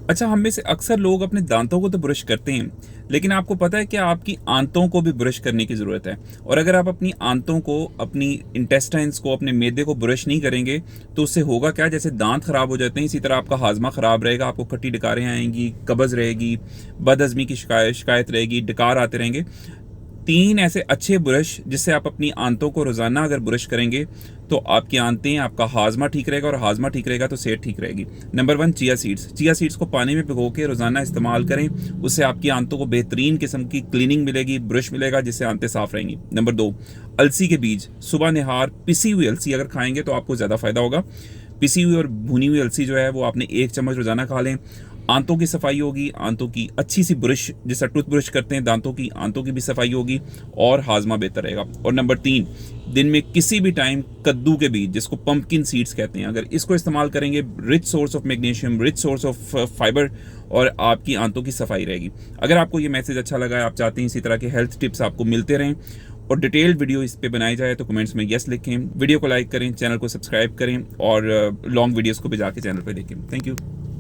अच्छा, हम में से अक्सर लोग अपने दांतों को तो ब्रश करते हैं, लेकिन आपको पता है कि आपकी आंतों को भी ब्रश करने की ज़रूरत है। और अगर आप अपनी आंतों को, अपनी इंटेस्टाइन्स को, अपने मैदे को ब्रश नहीं करेंगे, तो उससे होगा क्या, जैसे दांत खराब हो जाते हैं इसी तरह आपका हाजमा खराब रहेगा, आपको खट्टी डकारें आएंगी, कब्ज़ रहेगी, बदहज़मी की शिकायत रहेगी, डकार आते रहेंगे। 3 ऐसे अच्छे ब्रश जिससे आप अपनी आंतों को रोज़ाना अगर ब्रश करेंगे, तो आपकी आंतें, आपका हाज़मा ठीक रहेगा, और हाज़मा ठीक रहेगा तो सेहत ठीक रहेगी। Number 1, chia seeds. Chia seeds को पानी में भिगो के रोज़ाना इस्तेमाल करें, उससे आपकी आंतों को बेहतरीन किस्म की क्लीनिंग मिलेगी, ब्रश मिलेगा, जिससे आंतें साफ़ रहेंगी। नंबर 2, अलसी के बीज। सुबह निहार पिसी हुई अलसी अगर खाएंगे तो आपको ज़्यादा फ़ायदा होगा। पिसी हुई और भुनी हुई अलसी जो है वो आपने 1 चम्मच रोज़ाना खा लें। आंतों की सफाई होगी, आंतों की अच्छी सी ब्रश, जैसा टूथ ब्रश करते हैं दांतों की, आंतों की भी सफाई होगी और हाजमा बेहतर रहेगा। और नंबर 3, दिन में किसी भी टाइम कद्दू के बीज, जिसको पंपकिन सीड्स कहते हैं, अगर इसको इस्तेमाल करेंगे, rich source of magnesium, rich source of fibre, और आपकी आंतों की सफाई रहेगी। अगर आपको ये मैसेज अच्छा लगा है, आप चाहते हैं इसी तरह के हेल्थ टिप्स आपको मिलते रहें और डिटेल्ड वीडियो इस पे बनाई जाए, तो कमेंट्स में यस लिखें, वीडियो को लाइक करें, चैनल को सब्सक्राइब करें और लॉन्ग वीडियोस को भी जाके चैनल पे देखें। Thank you.